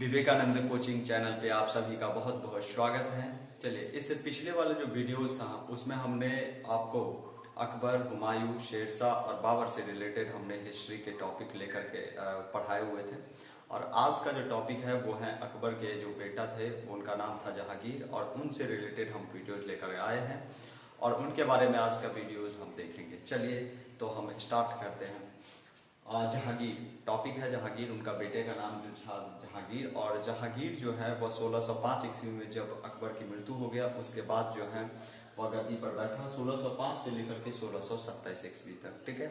Vivekananda coaching channel पे आप सभी का बहुत बहुत स्वागत है। चलिए, इससे पिछले वाला जो वीडियोस था उसमें हमने आपको अकबर, हुमायूं, शेरशाह और बाबर से रिलेटेड हमने हिस्ट्री के टॉपिक लेकर के पढ़ाए हुए थे। और आज का जो टॉपिक है वो है अकबर के जो बेटा थे उनका नाम था जहांगीर, और उनसे रिलेटेड हम वीडियोज लेकर आए हैं और उनके बारे में आज का वीडियोज हम देखेंगे। चलिए तो हम स्टार्ट करते हैं। जहांगीर टॉपिक है। जहांगीर, उनका बेटे का नाम जो था जहांगीर, और जहांगीर जो है वह 1605 ईस्वी में जब अकबर की मृत्यु हो गया उसके बाद जो है वह गद्दी पर बैठा 1605 से लेकर के 1627 ईस्वी तक। ठीक है।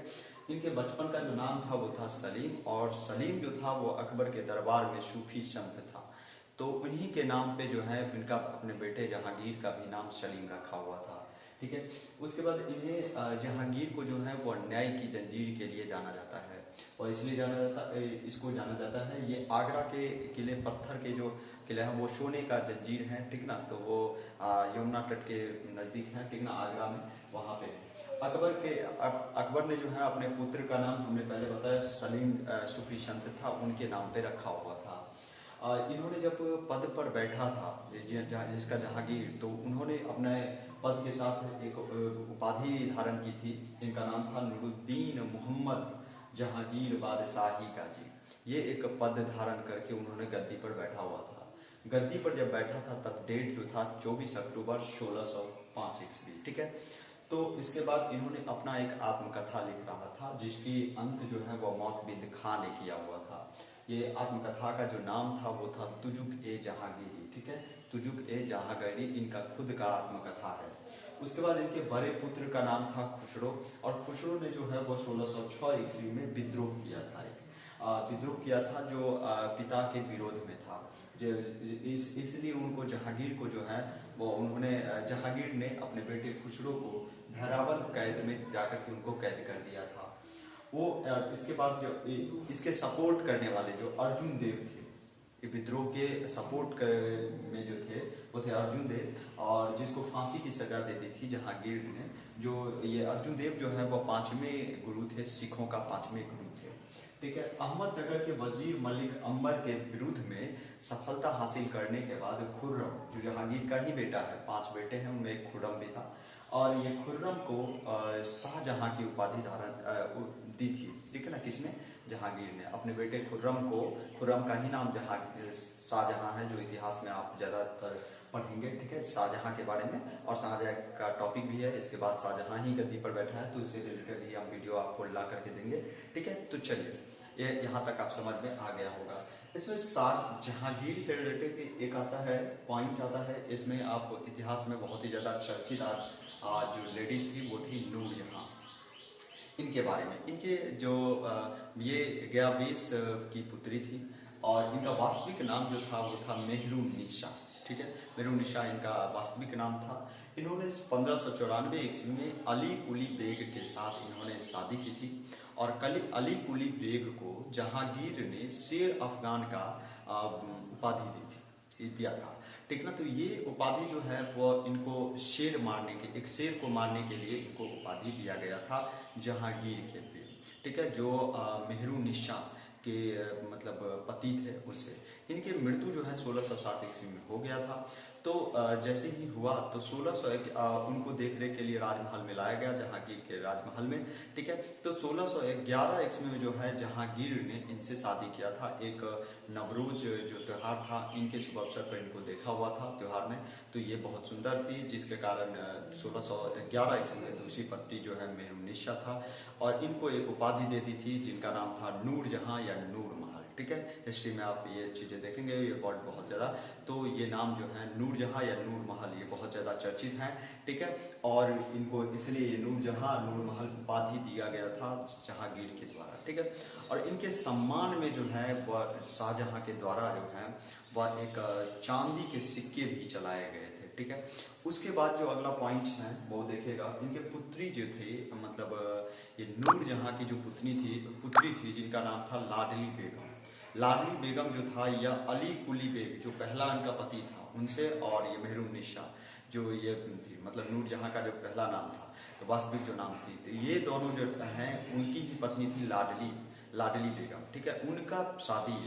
इनके बचपन का जो नाम था वो था सलीम, और सलीम जो था वो अकबर के दरबार में सूफी संत था, तो उन्हीं के नाम पे जो है इनका अपने बेटे जहांगीर का भी नाम सलीम रखा हुआ था। ठीक है। उसके बाद इन्हें जहांगीर को जो है वो न्याय की जंजीर के लिए जाना जाता है, और इसलिए इसको जाना जाता है। ये आगरा के किले, पत्थर के जो किले हैं वो सोने का जंजीर है। ठीक ना, तो वो यमुना तट के नजदीक है। ठीक ना, आगरा में वहां पे अकबर ने जो है अपने पुत्र का नाम, हमने पहले बताया, सलीम सूफी संत था, उनके नाम पे रखा हुआ था। इन्होंने जब पद पर बैठा था जिसका जहांगीर, तो उन्होंने अपने पद के साथ एक उपाधि धारण की थी। इनका नाम था नूरुद्दीन मोहम्मद जहांगीर बादशाही का जी। ये एक पद धारण करके उन्होंने गद्दी पर बैठा हुआ था। गद्दी पर जब बैठा था तब डेट जो था 24 अक्टूबर 1605 ईस्वी। ठीक है। तो इसके बाद इन्होंने अपना एक आत्मकथा लिख रहा था जिसकी अंत जो है वो मौत बिंद खां ने किया हुआ था। ये आत्मकथा का जो नाम था वो था तुजुक ए जहांगीरी। ठीक है, तुजुक ए जहांगीरी इनका खुद का आत्मकथा है। उसके बाद इनके बड़े पुत्र का नाम था खुसरो, और खुसरो ने जो है वो 1606 ईस्वी में विद्रोह किया था। विद्रोह किया था जो पिता के विरोध में था। इसलिए उनको जहांगीर को जो है वो उन्होंने जहांगीर ने अपने बेटे खुसरो को भैरावल कैद में जाकर के उनको कैद कर दिया था। वो इसके बाद जो इसके सपोर्ट करने वाले जो अर्जुन देव थे, विद्रोह के सपोर्ट में जो थे वो थे अर्जुन देव, और जिसको फांसी की सजा दे दी थी जहांगीर ने। जो ये अर्जुन देव जो है वो 5वें गुरु थे, सिखों का 5वें गुरु थे। ठीक है। अहमदनगर के वजीर मलिक अंबर के विरुद्ध में सफलता हासिल करने के बाद खुर्रम, जो जहांगीर का ही बेटा है, 5 बेटे हैं उनमें एक खुर्रम भी था, और ये खुर्रम को शाहजहां की उपाधि धारण दी थी। ठीक है ना, किसने? जहांगीर ने अपने बेटे खुर्रम को। खुर्रम का ही नाम शाहजहां है, जो इतिहास में आप ज्यादातर पढ़ेंगे। ठीक है, शाहजहां के बारे में, और शाहजहां का टॉपिक भी है। इसके बाद शाहजहां ही गद्दी पर बैठा है, तो इससे रिलेटेड ही हम वीडियो आपको ला करके देंगे। ठीक है, तो चलिए, ये यहाँ तक आप समझ में आ गया होगा। इसमें जहांगीर से रिलेटेड एक आता है, पॉइंट आता है इसमें। आप इतिहास में बहुत ही ज्यादा चर्चित जो लेडीज थी वो थी नूरजहां। इनके बारे में, इनके जो ये गयावीस की पुत्री थी, और इनका वास्तविक नाम जो था वो था मेहरुन्निसा। ठीक है, मेहरुन्निसा इनका वास्तविक नाम था। इन्होंने 1594 ईस्वी में अली कुली बेग के साथ इन्होंने शादी की थी, और अली कुली बेग को जहांगीर ने शेर अफगान का उपाधि दिया था। ठीक ना, तो ये उपाधि जो है वो इनको एक शेर को मारने के लिए इनको उपाधि दिया गया था जहांगीर के लिए। ठीक है, जो मेहरुन्निसा के मतलब पति थे उससे। इनकी मृत्यु जो है 1607 ईस्वी में हो गया था। तो जैसे ही हुआ तो 1600 उनको देखने के लिए राजमहल में लाया गया, जहांगीर के राजमहल में। ठीक है, तो 1611 ईस्वी में जो है जहांगीर ने इनसे शादी किया था। एक नवरोज जो त्योहार था, इनके शुभ अवसर पर इनको देखा हुआ था त्योहार में, तो ये बहुत सुंदर थी, जिसके कारण 1611 ईस्वी में दूसरी पत्नी जो है मेहरुन्निसा था, और इनको एक उपाधि दे दी थी जिनका नाम था नूरजहां या नूर महल। ठीक है, हिस्ट्री में आप ये चीजें देखेंगे, ये वर्ड बहुत ज्यादा, तो ये नाम जो है नूरजहां या नूर महल, ये बहुत ज्यादा चर्चित हैं। ठीक है, और इनको इसलिए नूरजहां नूर महल उपाधि दिया गया था जहांगीर के द्वारा। ठीक है, और इनके सम्मान में जो है वह शाहजहां के द्वारा जो है वह एक चांदी के सिक्के भी चलाए गए थे। ठीक है, उसके बाद जो अगला पॉइंट्स हैं वो देखेगा। इनके पुत्री जो थे, मतलब ये नूरजहां की जो पुत्री थी जिनका नाम था लाडली बेगम। लाडली बेगम जो था, या अली कुली बेग जो पहला इनका पति था उनसे, और ये मेहरुन्निसा जो ये थी, मतलब नूरजहां का जो पहला नाम था, तो वास्तविक जो नाम थी, तो ये दोनों जो हैं उनकी ही पत्नी थी लाडली बेगम। ठीक है, उनका शादी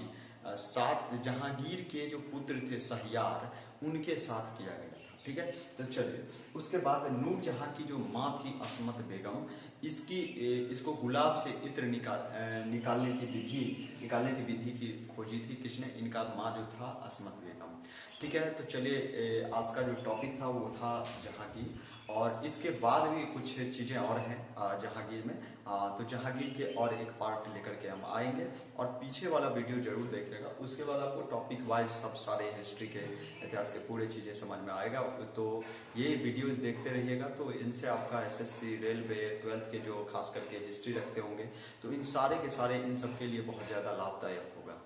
साथ जहांगीर के जो पुत्र थे शहरयार, उनके साथ किया गया था। ठीक है, तो चलिए उसके बाद नूरजहां की जो माँ थी असमत बेगम, इसको गुलाब से इत्र निकालने की विधि की खोजी थी किसने? इनका माँ जो था असमत बेगम। ठीक है, तो चलिए आज का जो टॉपिक था वो था जहांगीर, और इसके बाद भी कुछ चीज़ें और हैं जहांगीर में। तो जहांगीर के और एक पार्ट लेकर के हम आएंगे, और पीछे वाला वीडियो जरूर देखिएगा, उसके बाद आपको टॉपिक वाइज सब सारे हिस्ट्री के, इतिहास के पूरे चीज़ें समझ में आएगा। तो ये वीडियोस देखते रहिएगा, तो इनसे आपका एसएससी, रेलवे, 12th के जो खास करके हिस्ट्री रखते होंगे, तो इन सारे के सारे इन सब के लिए बहुत ज़्यादा लाभदायक होगा।